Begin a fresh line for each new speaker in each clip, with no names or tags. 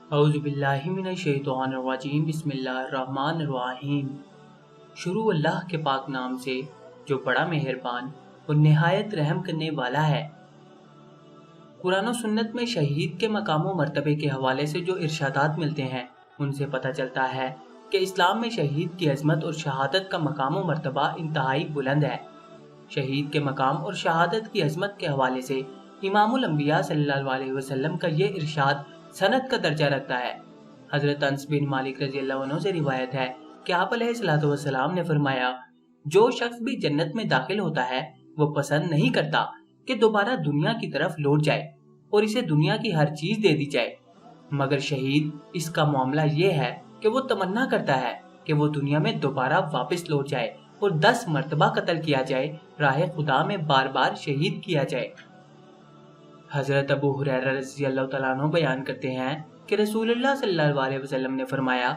اعوذ باللہ من الشیطان الرجیم بسم اللہ الرحمن الرحیم۔ شروع اللہ کے پاک نام سے جو بڑا مہربان اور نہایت رحم کرنے والا ہے۔ قرآن و سنت میں شہید کے مقام و مرتبے کے حوالے سے جو ارشادات ملتے ہیں ان سے پتہ چلتا ہے کہ اسلام میں شہید کی عظمت اور شہادت کا مقام و مرتبہ انتہائی بلند ہے۔ شہید کے مقام اور شہادت کی عظمت کے حوالے سے امام الانبیاء صلی اللہ علیہ وسلم کا یہ ارشاد سند کا درجہ رکھتا ہے۔ حضرت انس بن مالک رضی اللہ عنہ سے روایت ہے کہ آپ علیہ الصلوۃ والسلام نے فرمایا، جو شخص بھی جنت میں داخل ہوتا ہے وہ پسند نہیں کرتا کہ دوبارہ دنیا کی طرف لوٹ جائے اور اسے دنیا کی ہر چیز دے دی جائے، مگر شہید اس کا معاملہ یہ ہے کہ وہ تمنا کرتا ہے کہ وہ دنیا میں دوبارہ واپس لوٹ جائے اور 10 مرتبہ قتل کیا جائے، راہ خدا میں بار بار شہید کیا جائے۔ حضرت ابو ہریرہ رضی اللہ تعالیٰ عنہ بیان کرتے ہیں کہ رسول اللہ صلی اللہ علیہ وسلم نے فرمایا،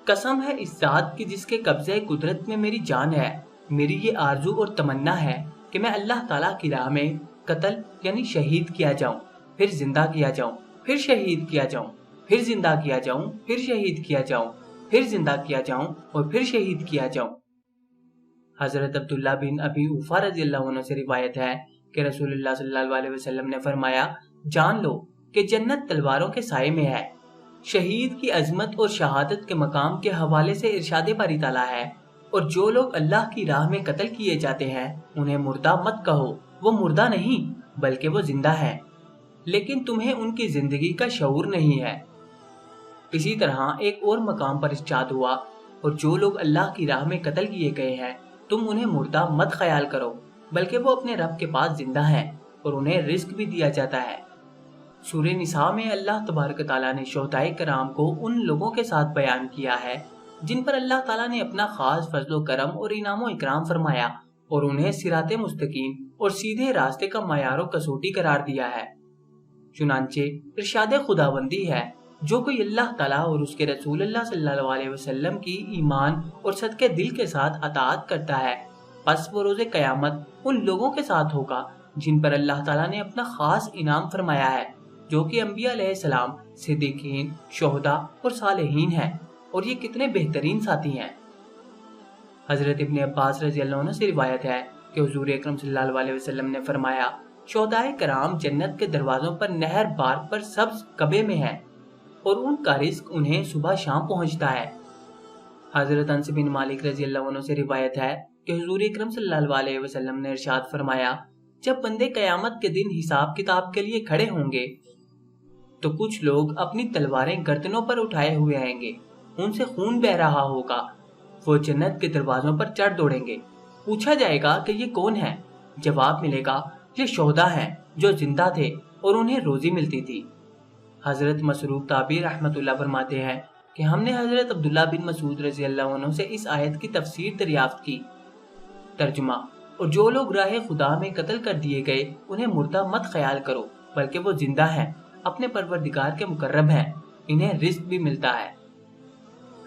قسم ہے اس ذات کی جس کے قبضہ قدرت میں میری جان ہے، میری یہ آرزو اور تمنا ہے کہ میں اللہ تعالیٰ کی راہ میں قتل یعنی شہید کیا جاؤں، پھر زندہ کیا جاؤں، پھر شہید کیا جاؤں، پھر زندہ کیا جاؤں، پھر شہید کیا جاؤں، پھر زندہ کیا جاؤں اور پھر شہید کیا جاؤں۔ حضرت عبداللہ بن ابی اوفا رضی اللہ عنہ سے روایت ہے کہ رسول اللہ صلی اللہ علیہ وسلم نے فرمایا، جان لو کہ جنت تلواروں کے سائے میں ہے۔ شہید کی عظمت اور شہادت کے مقام کے حوالے سے ارشاد باری تعالیٰ ہے، اور جو لوگ اللہ کی راہ میں قتل کیے جاتے ہیں انہیں مردہ مت کہو، وہ مردہ نہیں بلکہ وہ زندہ ہیں، لیکن تمہیں ان کی زندگی کا شعور نہیں ہے۔ اسی طرح ایک اور مقام پر ارشاد ہوا، اور جو لوگ اللہ کی راہ میں قتل کیے گئے ہیں تم انہیں مردہ مت خیال کرو بلکہ وہ اپنے رب کے پاس زندہ ہیں اور انہیں رزق بھی دیا جاتا ہے۔ سورہ نساء میں اللہ تبارک تعالیٰ نے شہدائے کرام کو ان لوگوں کے ساتھ بیان کیا ہے جن پر اللہ تعالیٰ نے اپنا خاص فضل و کرم اور انعام و اکرام فرمایا اور انہیں صراط مستقیم اور سیدھے راستے کا معیار و کسوٹی قرار دیا ہے۔ چنانچہ ارشاد خداوندی ہے، جو کوئی اللہ تعالیٰ اور اس کے رسول اللہ صلی اللہ علیہ وسلم کی ایمان اور صدقے دل کے ساتھ اطاعت کرتا ہے، پس وہ روز قیامت ان لوگوں کے ساتھ ہوگا جن پر اللہ تعالیٰ نے اپنا خاص انعام فرمایا ہے، جو کہ انبیاء علیہ السلام، صدیقین، شہداء اور صالحین ہیں، اور یہ کتنے بہترین ساتھی ہیں۔ حضرت ابن عباس رضی اللہ عنہ سے روایت ہے کہ حضور اکرم صلی اللہ علیہ وسلم نے فرمایا، شہدائے کرام جنت کے دروازوں پر نہر بار پر سبز کبے میں ہیں اور ان کا رزق انہیں صبح شام پہنچتا ہے۔ حضرت انس بن مالک رضی اللہ عنہ سے روایت ہے کہ حضور اکرم صلی اللہ علیہ وسلم نے ارشاد فرمایا، جب بندے قیامت کے دن حساب کتاب کے لیے کھڑے ہوں گے تو کچھ لوگ اپنی تلواریں گردنوں پر اٹھائے ہوئے آئیں گے، ان سے خون بہ رہا ہوگا، وہ جنت کے دروازوں پر چڑھ دوڑیں گے۔ پوچھا جائے گا کہ یہ کون ہیں؟ جواب ملے گا، یہ شہداء ہیں جو زندہ تھے اور انہیں روزی ملتی تھی۔ حضرت مسروق تابعی رحمۃ اللہ فرماتے ہیں کہ ہم نے حضرت عبداللہ بن مسعود رضی اللہ عنہ سے اس آیت کی تفسیر دریافت کی۔ ترجمہ، اور جو لوگ راہ خدا میں قتل کر دیے گئے انہیں مردہ مت خیال کرو بلکہ وہ زندہ ہیں، اپنے پروردگار کے مقرب ہیں، انہیں رزق بھی ملتا ہے۔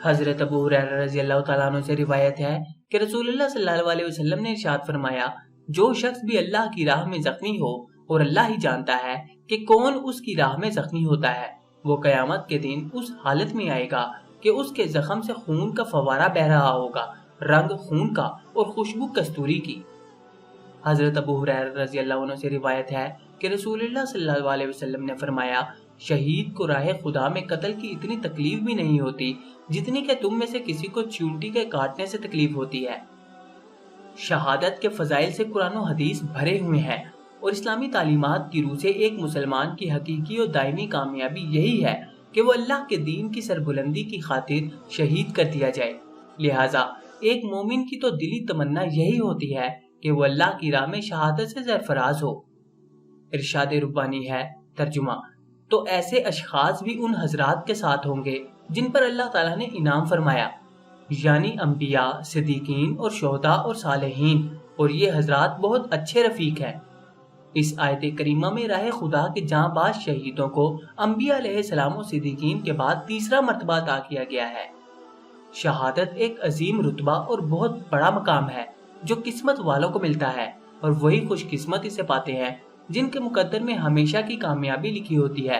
حضرت ابو ہریرہ رضی اللہ تعالیٰ عنہ سے روایت ہے کہ رسول اللہ صلی اللہ علیہ وسلم نے ارشاد فرمایا، جو شخص بھی اللہ کی راہ میں زخمی ہو اور اللہ ہی جانتا ہے کہ کون اس کی راہ میں زخمی ہوتا ہے، وہ قیامت کے دن اس حالت میں آئے گا کہ اس کے زخم سے خون کا فوارہ بہ رہا ہوگا، رنگ خون کا اور خوشبو کستوری کی۔ حضرت ابو ہریرہ رضی اللہ عنہ سے روایت ہے کہ رسول اللہ صلی اللہ علیہ وسلم نے فرمایا، شہید کو راہ خدا میں قتل کی اتنی تکلیف بھی نہیں ہوتی جتنی کہ تم میں سے کسی کو چیونٹی کے کاٹنے سے تکلیف ہوتی ہے۔ شہادت کے فضائل سے قرآن و حدیث بھرے ہوئے ہیں، اور اسلامی تعلیمات کی روح سے ایک مسلمان کی حقیقی اور دائمی کامیابی یہی ہے کہ وہ اللہ کے دین کی سربلندی کی خاطر شہید کر دیا جائے۔ لہٰذا ایک مومن کی تو دلی تمنا یہی ہوتی ہے کہ وہ اللہ کی راہ میں شہادت سے سرفراز ہو۔ ارشاد ربانی ہے، ترجمہ، تو ایسے اشخاص بھی ان حضرات کے ساتھ ہوں گے جن پر اللہ تعالیٰ نے انعام فرمایا، یعنی انبیاء، صدیقین اور شہداء اور صالحین، اور یہ حضرات بہت اچھے رفیق ہیں۔ اس آیت کریمہ میں راہ خدا کے جاں باز شہیدوں کو انبیاء علیہ السلام و صدیقین کے بعد تیسرا مرتبہ عطا کیا گیا ہے۔ شہادت ایک عظیم رتبہ اور بہت بڑا مقام ہے جو قسمت والوں کو ملتا ہے، اور وہی خوش قسمت اسے پاتے ہیں جن کے مقدر میں ہمیشہ کی کامیابی لکھی ہوتی ہے